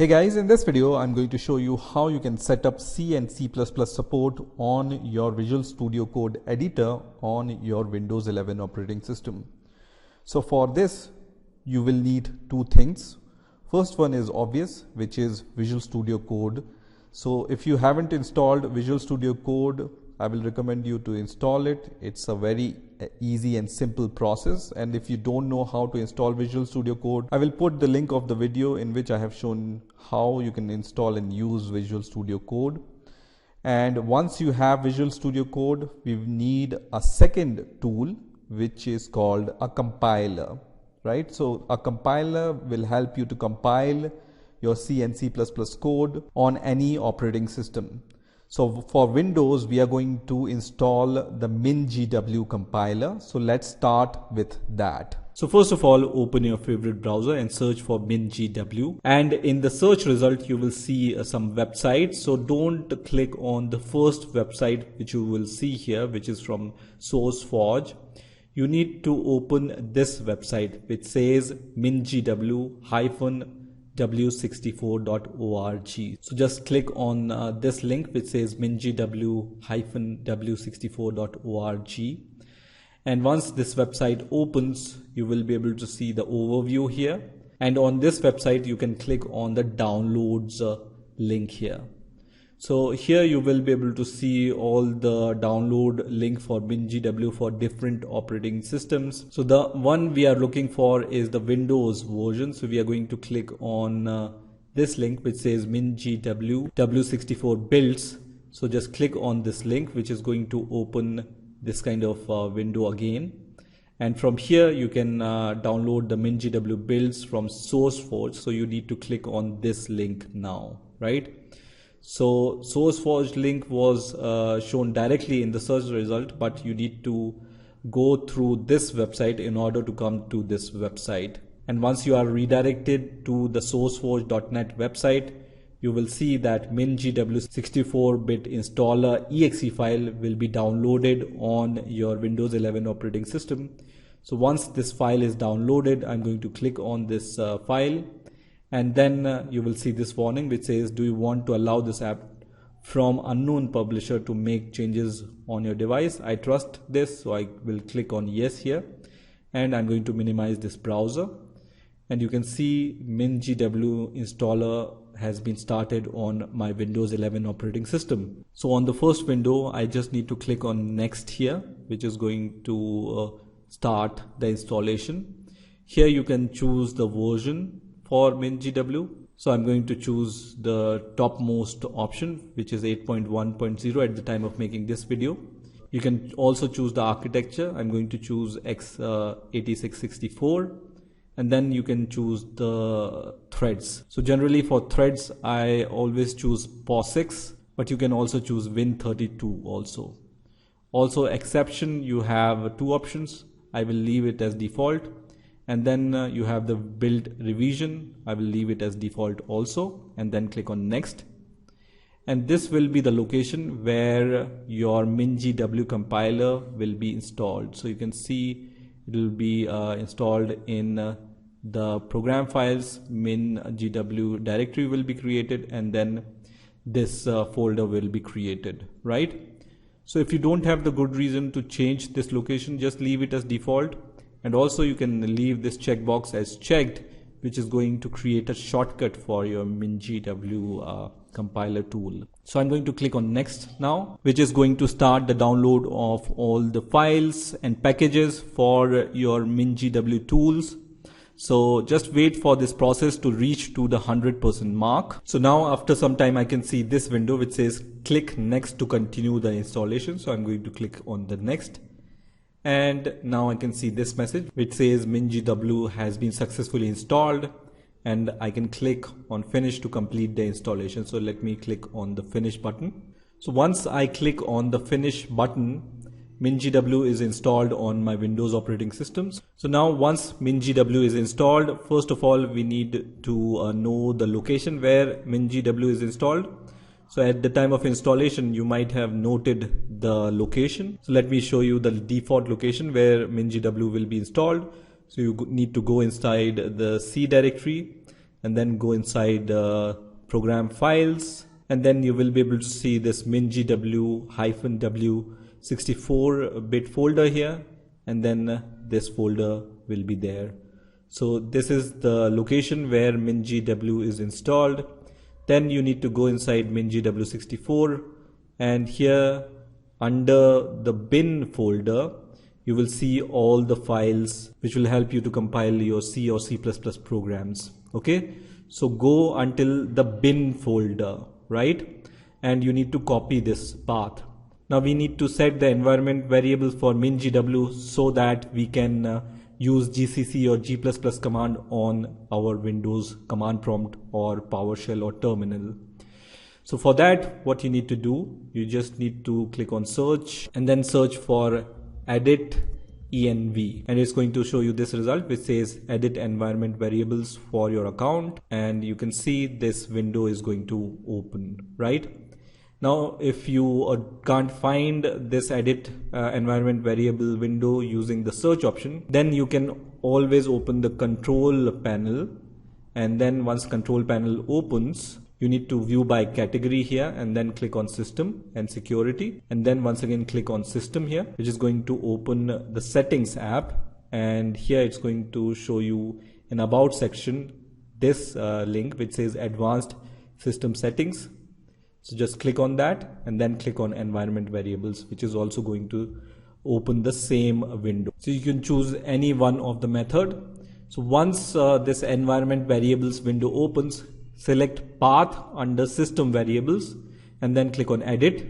Hey guys, in this video I'm going to show you how you can set up C and C++ support on your Visual Studio Code editor on your Windows 11 operating system. So for this you will need two things. First one is obvious, which is Visual Studio Code. So if you haven't installed Visual Studio Code, I will recommend you to install it. It's a very easy and simple process, and if you don't know how to install Visual Studio Code, I will put the link of the video in which I have shown how you can install and use Visual Studio Code. And once you have Visual Studio Code, we need a second tool which is called a compiler, right? So a compiler will help you to compile your C and C++ code on any operating system. So for Windows, we are going to install the MinGW compiler. So let's start with that. So first of all, open your favorite browser and search for MinGW. And in the search result, you will see some websites. So don't click on the first website which you will see here, which is from SourceForge. You need to open this website which says mingw-w64.org. So just click on this link which says mingw-w64.org. And once this website opens, you will be able to see the overview here. And on this website, you can click on the downloads link here. So here you will be able to see all the download link for MinGW for different operating systems. So the one we are looking for is the Windows version. So we are going to click on this link which says MinGW W64 builds. So just click on this link, which is going to open this kind of window again. And from here you can download the MinGW builds from SourceForge. So you need to click on this link now, right? So SourceForge link was shown directly in the search result, but you need to go through this website in order to come to this website. And once you are redirected to the sourceforge.net website, you will see that MinGW 64-bit installer exe file will be downloaded on your Windows 11 operating system. So once this file is downloaded, I'm going to click on this file. And then you will see this warning which says, do you want to allow this app from unknown publisher to make changes on your device? I trust this, so I will click on yes here. And I'm going to minimize this browser. And you can see MinGW installer has been started on my Windows 11 operating system. So on the first window, I just need to click on next here, which is going to start the installation. Here you can choose the version for MinGW. So I'm going to choose the topmost option, which is 8.1.0 at the time of making this video. You can also choose the architecture. I'm going to choose x86-64, and then you can choose the threads. So generally for threads, I always choose POSIX, but you can also choose Win32 also. Also exception, you have two options. I will leave it as default. And then you have the build revision. I will leave it as default also, and then click on next. And this will be the location where your MinGW compiler will be installed. So you can see it will be installed in the program files. MinGW directory will be created, and then this folder will be created, right? So if you don't have the good reason to change this location, just leave it as default. And also you can leave this checkbox as checked, which is going to create a shortcut for your MinGW compiler tool. So I'm going to click on next now, which is going to start the download of all the files and packages for your MinGW tools. So just wait for this process to reach to the 100% mark. So now after some time, I can see this window which says click next to continue the installation. So I'm going to click on the next. And now I can see this message which says MinGW has been successfully installed, and I can click on finish to complete the installation. So let me click on the finish button. So once I click on the finish button, MinGW is installed on my Windows operating systems. So now once MinGW is installed, first of all, we need to know the location where MinGW is installed. So at the time of installation, you might have noted the location. So let me show you the default location where MinGW will be installed. So you need to go inside the C directory and then go inside program files, and then you will be able to see this mingw-w 64-bit folder here, and then this folder will be there. So this is the location where mingw is installed. Then you need to go inside mingw 64, and here under the bin folder you will see all the files which will help you to compile your C or C++ programs. Okay, so go until the bin folder, right, and you need to copy this path. Now we need to set the environment variable for mingw so that we can use GCC or G++ command on our Windows command prompt or PowerShell or terminal. So for that, what you need to do, you just need to click on search and then search for edit env, and it's going to show you this result which says edit environment variables for your account, and you can see this window is going to open, right? Now if you can't find this edit environment variable window using the search option, then you can always open the control panel, and then once control panel opens, you need to view by category here, and then click on system and security, and then once again click on system here, which is going to open the settings app, and here it's going to show you in about section this link which says advanced system settings. So just click on that and then click on environment variables, which is also going to open the same window. So you can choose any one of the method. So once this environment variables window opens, select path under system variables and then click on edit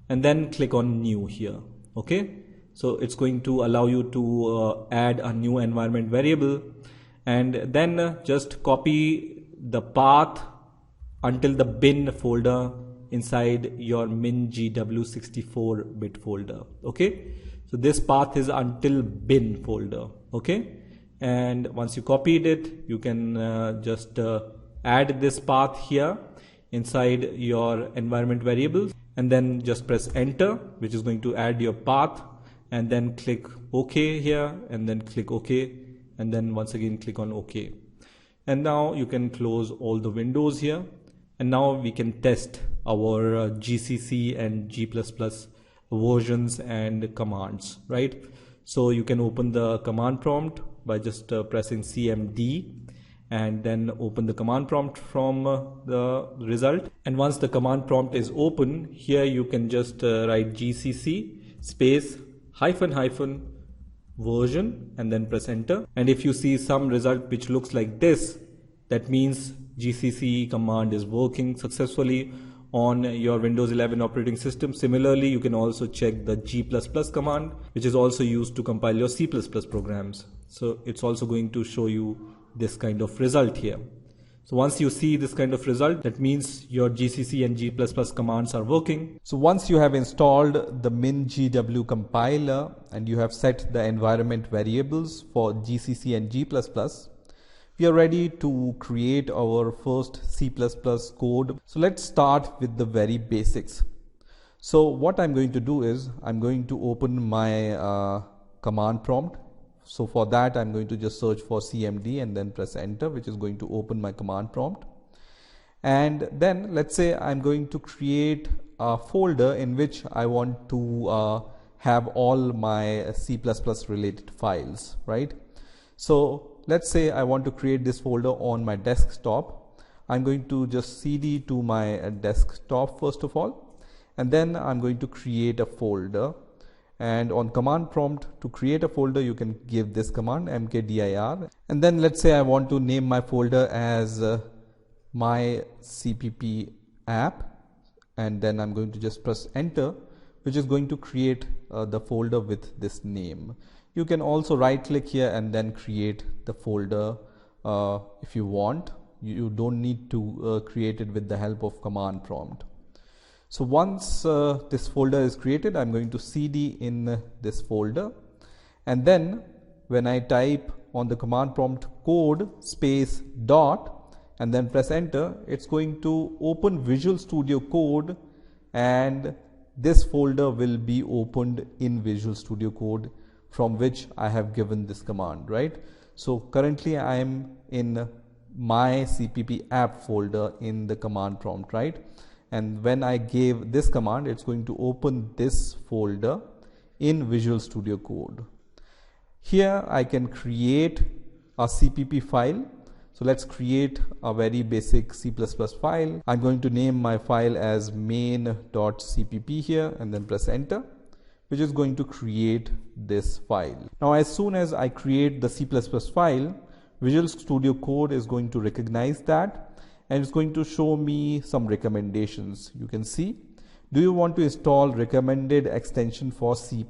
and then click on new here. Okay, so it's going to allow you to add a new environment variable, and then just copy the path until the bin folder inside your mingw 64-bit folder. Okay, so this path is until bin folder. Okay, and once you copied it, you can just add this path here inside your environment variables, and then just press enter, which is going to add your path, and then click OK here, and then click OK, and then once again click on OK. And now you can close all the windows here, and now we can test our GCC and G++ versions and commands, right? So you can open the command prompt by just pressing CMD, and then open the command prompt from the result. And once the command prompt is open, here you can just write GCC space -- version and then press enter. And if you see some result which looks like this, that means GCC command is working successfully on your Windows 11 operating system. Similarly, you can also check the G++ command, which is also used to compile your C++ programs. So it's also going to show you this kind of result here. So once you see this kind of result, that means your GCC and G++ commands are working. So once you have installed the mingw compiler and you have set the environment variables for GCC and G++, we are ready to create our first C++ code. So let's start with the very basics. So what I'm going to do is I'm going to open my command prompt. So for that, I'm going to just search for CMD and then press enter, which is going to open my command prompt. And then let's say I'm going to create a folder in which I want to have all my C++ related files, right? So let's say I want to create this folder on my desktop. I'm going to just cd to my desktop first of all, and then I'm going to create a folder. And on command prompt, to create a folder, you can give this command mkdir, and then let's say I want to name my folder as my cpp app, and then I'm going to just press enter, which is going to create the folder with this name. You can also right click here and then create the folder if you want. You don't need to create it with the help of command prompt. So once this folder is created, I'm going to cd in this folder, and then when I type on the command prompt code space dot and then press enter, it's going to open Visual Studio Code, and this folder will be opened in Visual Studio Code from which I have given this command, right? So currently I am in my CPP app folder in the command prompt, right? And when I gave this command, it's going to open this folder in Visual Studio Code. Here I can create a CPP file. So let's create a very basic C++ file. I'm going to name my file as main.cpp here and then press enter, which is going to create this file. Now as soon as I create the C++ file, Visual Studio Code is going to recognize that and it's going to show me some recommendations. You can see, do you want to install recommended extension for C++?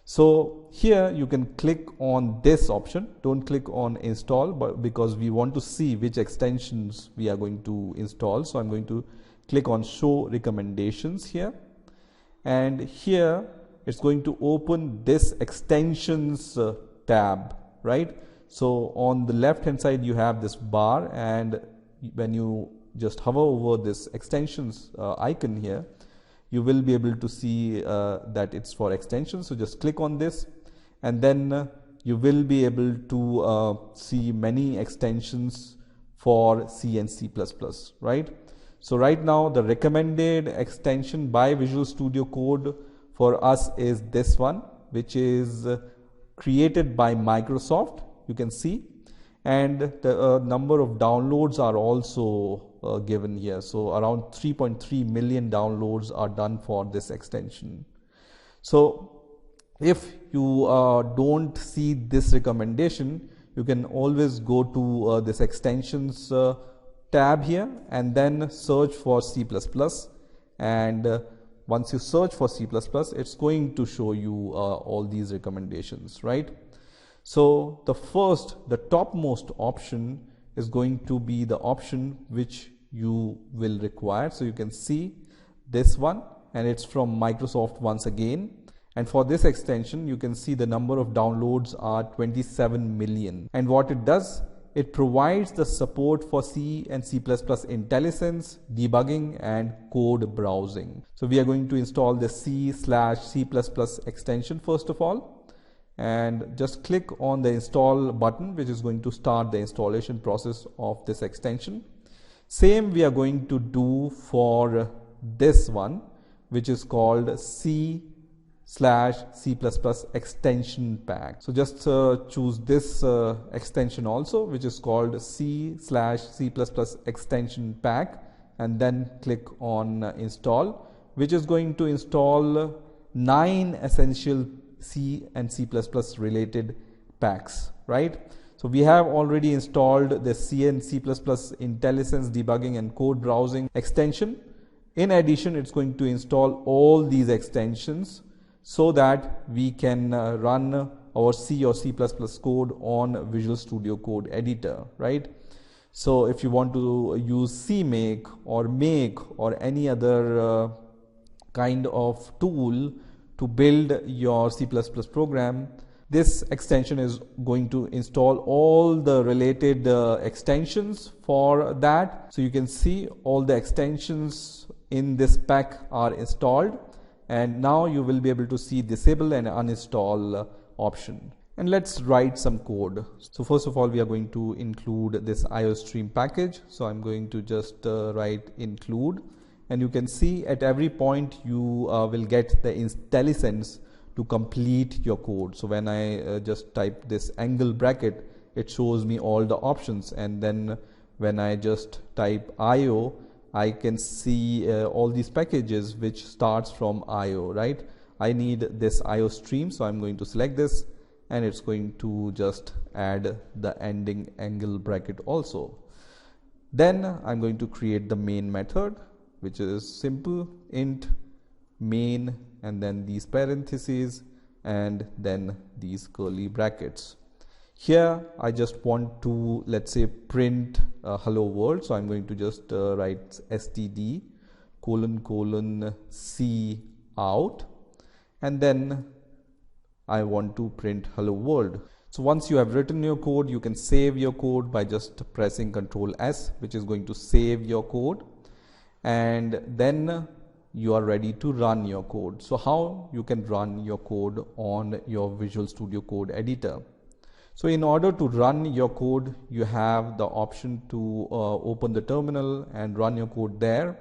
So here you can click on this option. Don't click on install, but because we want to see which extensions we are going to install. So I'm going to click on show recommendations here. And here it's going to open this extensions tab, right? So on the left hand side you have this bar, and when you just hover over this extensions icon here, you will be able to see that it's for extensions. So just click on this and then you will be able to see many extensions for C and C++, right? So right now the recommended extension by Visual Studio Code for us is this one, which is created by Microsoft, you can see, and the number of downloads are also given here. So around 3.3 million downloads are done for this extension. So if you don't see this recommendation, you can always go to this extensions tab here and then search for C++, and once you search for C++, it's going to show you all these recommendations, right? So the topmost option is going to be the option which you will require. So you can see this one, and it's from Microsoft once again. And for this extension, you can see the number of downloads are 27 million. And what it does, it provides the support for C and C++ IntelliSense, debugging and code browsing. So we are going to install the C/C++ extension first of all, and just click on the install button, which is going to start the installation process of this extension. Same we are going to do for this one, which is called C/C++ extension pack. So just choose this extension also, which is called C/C++ extension pack, and then click on install, which is going to install 9 essential C and C++ related packs, right? So we have already installed the C and C++ IntelliSense debugging and code browsing extension. In addition, it's going to install all these extensions so that we can run our C or C++ code on Visual Studio Code editor, right? So if you want to use CMake or Make or any other kind of tool to build your C++ program, this extension is going to install all the related extensions for that. So you can see all the extensions in this pack are installed, and now you will be able to see disable and uninstall option. And let's write some code. So first of all, we are going to include this IOStream package. So I'm going to just write include, and you can see at every point you will get the IntelliSense to complete your code. So when I just type this angle bracket, it shows me all the options, and then when I just type IO, I can see all these packages which starts from IO, right? I need this IO stream, so I'm going to select this, and it's going to just add the ending angle bracket also. Then I'm going to create the main method, which is simple int main and then these parentheses and then these curly brackets. Here I just want to, let's say, print hello world. So I'm going to just write std : C out, and then I want to print hello world. So once you have written your code, you can save your code by just pressing Ctrl S, which is going to save your code, and then you are ready to run your code. So how you can run your code on your Visual Studio Code editor? So in order to run your code, you have the option to open the terminal and run your code there,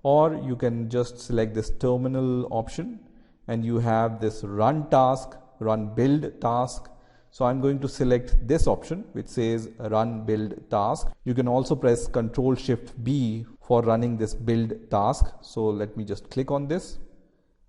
or you can just select this terminal option and you have this run task, run build task. So I'm going to select this option which says run build task. You can also press Ctrl Shift B for running this build task. So let me just click on this.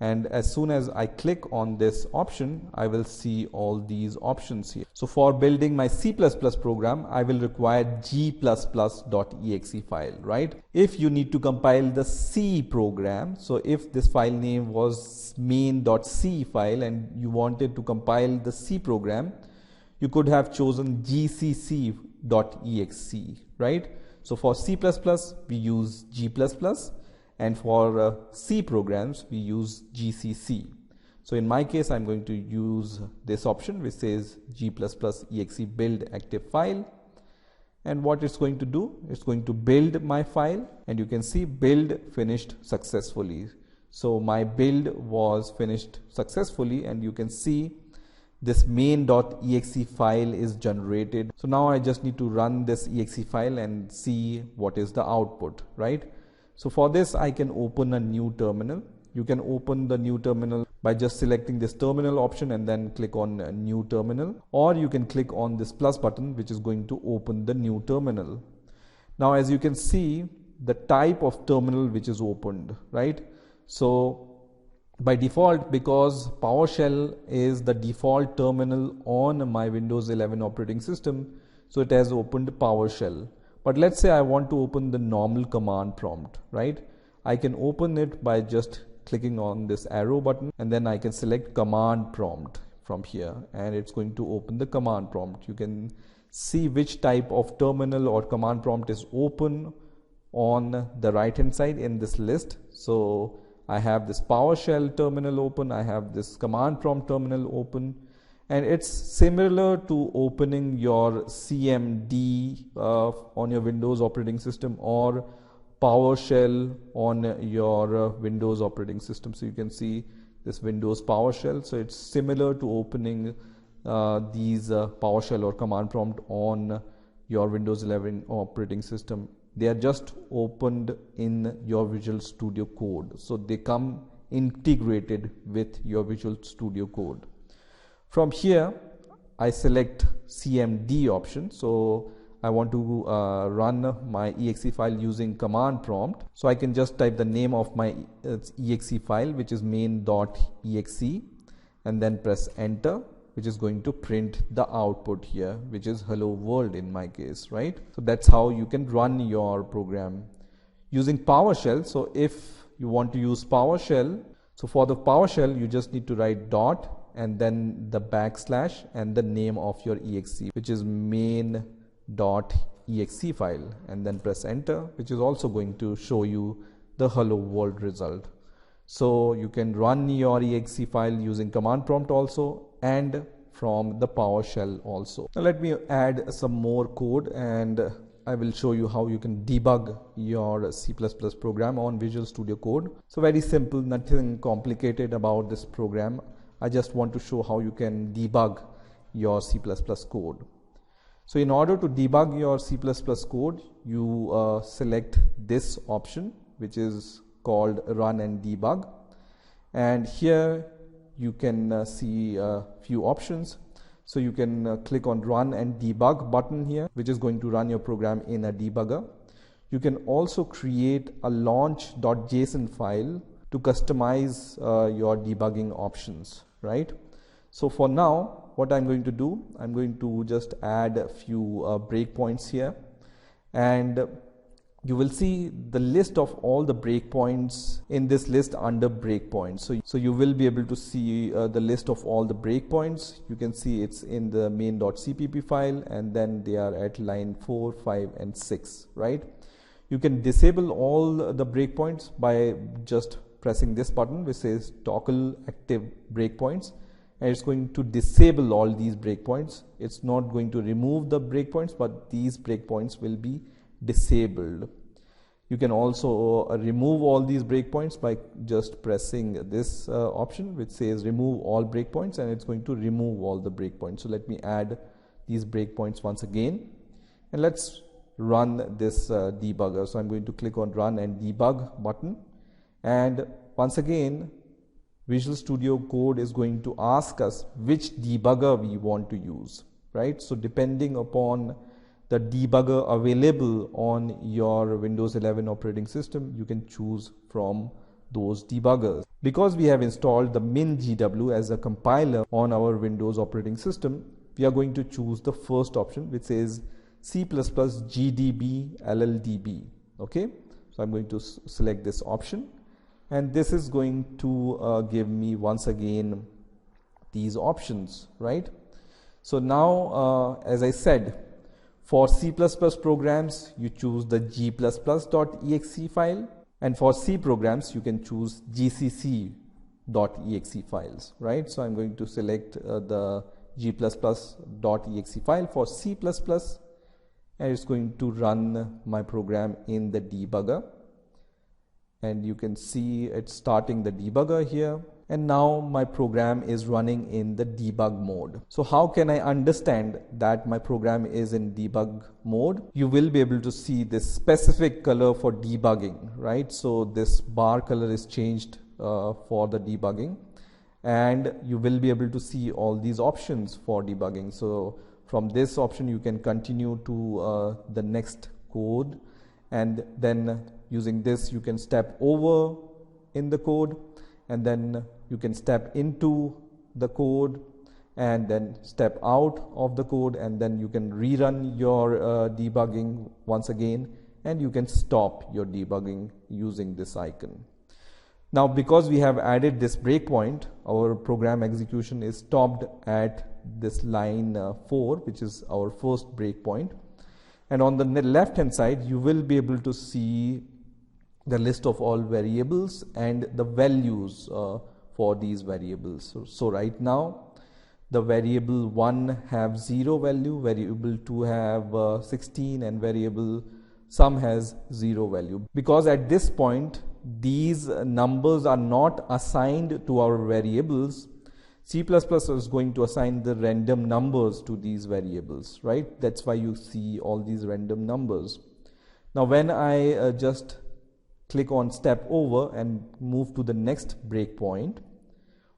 And as soon as I click on this option, I will see all these options here. So for building my C++ program, I will require g++.exe file, right? If you need to compile the C program, so if this file name was main.c file and you wanted to compile the C program, you could have chosen gcc.exe, right? So for C++, we use g++. And for C programs, we use GCC. So in my case, I'm going to use this option which says g++exe build active file. And what it's going to do, it's going to build my file, and you can see build finished successfully. So my build was finished successfully, and you can see this main.exe file is generated. So now I just need to run this exe file and see what is the output, right? So for this, I can open a new terminal. You can open the new terminal by just selecting this terminal option and then click on a new terminal, or you can click on this plus button which is going to open the new terminal. Now as you can see, the type of terminal which is opened, right? So by default, because PowerShell is the default terminal on my Windows 11 operating system, so it has opened PowerShell. But let's say I want to open the normal command prompt, right? I can open it by just clicking on this arrow button, and then I can select command prompt from here, and it's going to open the command prompt. You can see which type of terminal or command prompt is open on the right hand side in this list. So I have this PowerShell terminal open, I have this command prompt terminal open. And it's similar to opening your CMD on your Windows operating system or PowerShell on your Windows operating system. So you can see this Windows PowerShell. So it's similar to opening these PowerShell or command prompt on your Windows 11 operating system. They are just opened in your Visual Studio Code. So they come integrated with your Visual Studio Code. From here, I select CMD option. So I want to run my exe file using command prompt. So I can just type the name of my exe file, which is main.exe, and then press enter, which is going to print the output here, which is hello world in my case, right? So that's how you can run your program using PowerShell. So if you want to use PowerShell, so for the PowerShell, you just need to write dot and then the backslash and the name of your exe, which is main.exe file, and then press enter, which is also going to show you the hello world result. So you can run your exe file using command prompt also and from the PowerShell also. Now let me add some more code and I will show you how you can debug your C++ program on Visual Studio Code. So very simple, nothing complicated about this program. I just want to show how you can debug your C++ code. So in order to debug your C++ code, you select this option, which is called Run and Debug. And here you can see a few options. So you can click on Run and Debug button here, which is going to run your program in a debugger. You can also create a launch.json file to customize your debugging options, right? So for now, what I'm going to do, I'm going to just add a few breakpoints here, and you will see the list of all the breakpoints in this list under breakpoints. So you will be able to see the list of all the breakpoints. You can see it's in the main.cpp file, and then they are at line 4, 5, and 6, right? You can disable all the breakpoints by just pressing this button which says toggle active breakpoints, and it's going to disable all these breakpoints. It's not going to remove the breakpoints, but these breakpoints will be disabled. You can also remove all these breakpoints by just pressing this option which says remove all breakpoints, and it's going to remove all the breakpoints. So let me add these breakpoints once again, and let's run this debugger. So I'm going to click on run and debug button, and once again Visual Studio Code is going to ask us which debugger we want to use, right? So depending upon the debugger available on your Windows 11 operating system, you can choose from those debuggers. Because we have installed the MinGW as a compiler on our Windows operating system, we are going to choose the first option, which is C++ GDB LLDB. Okay, so I'm going to select this option, and this is going to give me once again these options, right? So now, as I said, for C++ programs, you choose the g++.exe file, and for C programs, you can choose gcc.exe files, right? So I'm going to select the g++.exe file for C++, and it's going to run my program in the debugger. And you can see it's starting the debugger here. And now my program is running in the debug mode. So how can I understand that my program is in debug mode? You will be able to see this specific color for debugging, right? So this bar color is changed for the debugging, and you will be able to see all these options for debugging. So from this option, you can continue to the next code, and then using this, you can step over in the code, and then you can step into the code and then step out of the code, and then you can rerun your debugging once again, and you can stop your debugging using this icon. Now, because we have added this breakpoint, our program execution is stopped at this line 4, which is our first breakpoint. And on the left hand side, you will be able to see the list of all variables and the values for these variables. So right now, the variable 1 have 0 value, variable 2 have 16, and variable sum has 0 value. Because at this point, these numbers are not assigned to our variables, C++ is going to assign the random numbers to these variables, right? That's why you see all these random numbers. Now, when I just click on step over and move to the next breakpoint,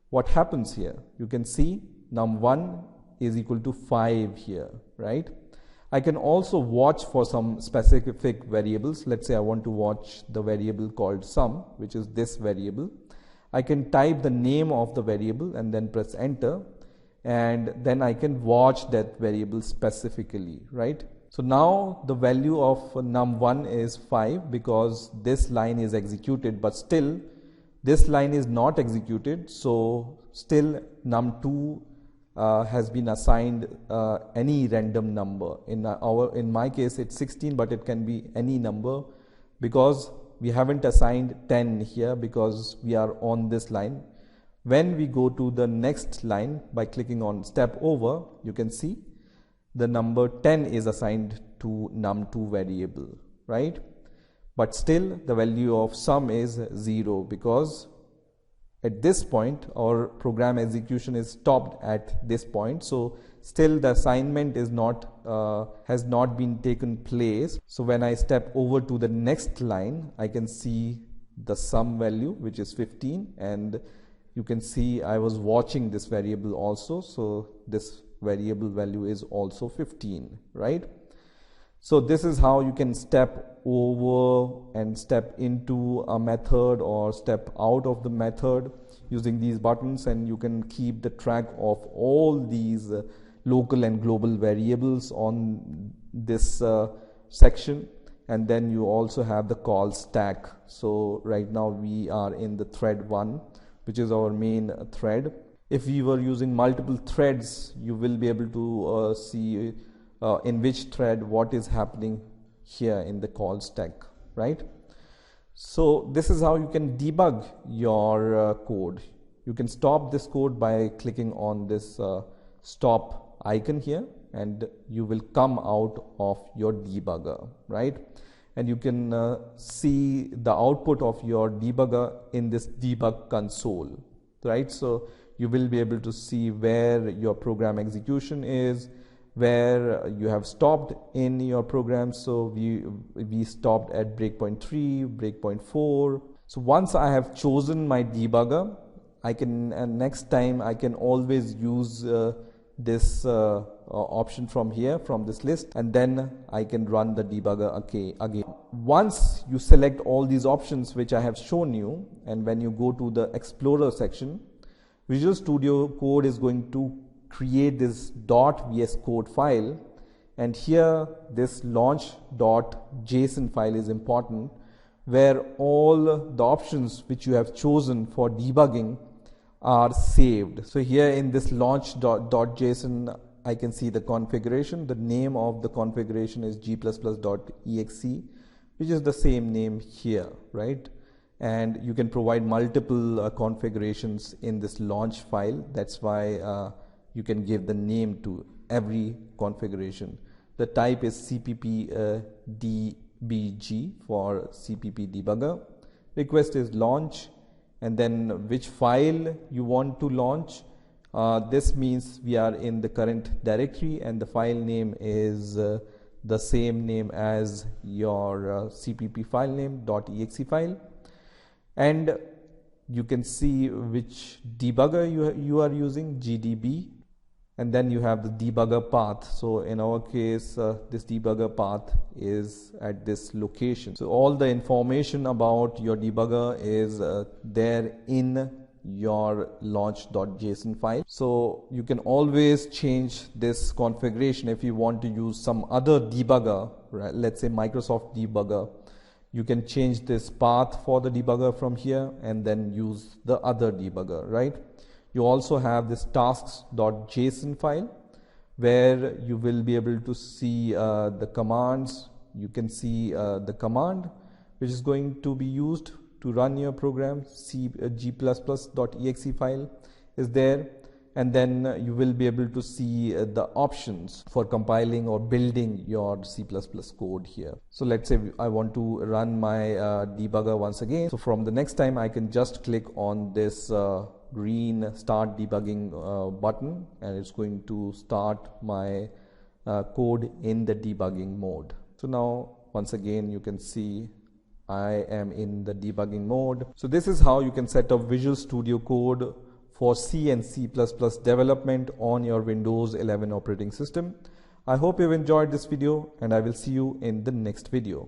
what happens here? You can see num1 is equal to 5 here, right? I can also watch for some specific variables. Let's say I want to watch the variable called sum, which is this variable. I can type the name of the variable and then press enter, and then I can watch that variable specifically, right? So now the value of num1 is 5 because this line is executed, but still this line is not executed, so still num2 has been assigned any random number. In my case it's 16, but it can be any number because we haven't assigned 10 here because we are on this line. When we go to the next line by clicking on step over, you can see the number 10 is assigned to num2 variable, right? But still the value of sum is 0 because at this point our program execution is stopped at this point. So still the assignment is not has not been taken place. So when I step over to the next line, I can see the sum value, which is 15, and you can see I was watching this variable also, so this variable value is also 15, right? So this is how you can step over and step into a method or step out of the method using these buttons, and you can keep the track of all these local and global variables on this section. And then you also have the call stack. So right now we are in the thread 1, which is our main thread. If we were using multiple threads, you will be able to see in which thread what is happening here in the call stack, right? So this is how you can debug your code. You can stop this code by clicking on this stop icon here, and you will come out of your debugger, right? And you can see the output of your debugger in this debug console, right? So you will be able to see where your program execution is, where you have stopped in your program. So we stopped at breakpoint 3, breakpoint 4. So once I have chosen my debugger, I can next time I can always use this option from here, from this list, and then I can run the debugger again. Once you select all these options which I have shown you, and when you go to the Explorer section, Visual Studio Code is going to create this .vs Code file, and here this launch.json file is important, where all the options which you have chosen for debugging are saved. So here in this launch.json, I can see the configuration. The name of the configuration is g++.exe, which is the same name here, right? And you can provide multiple configurations in this launch file. That's why you can give the name to every configuration. The type is cpp dbg for cpp debugger. Request is launch, and then which file you want to launch. This means we are in the current directory, and the file name is the same name as your cpp file name .exe file. And you can see which debugger you are using, gdb, and then you have the debugger path. So in our case, this debugger path is at this location. So all the information about your debugger is there in your launch.json file. So you can always change this configuration if you want to use some other debugger, right? Let's say Microsoft debugger. You can change this path for the debugger from here and then use the other debugger, right? You also have this tasks.json file where you will be able to see the commands. You can see the command which is going to be used to run your program. g++.exe file is there, and then you will be able to see the options for compiling or building your C++ code here. So let's say I want to run my debugger once again. So from the next time I can just click on this green start debugging button, and it's going to start my code in the debugging mode. So now once again you can see I am in the debugging mode. So this is how you can set up Visual Studio Code for C and C++ development on your Windows 11 operating system. I hope you've enjoyed this video, and I will see you in the next video.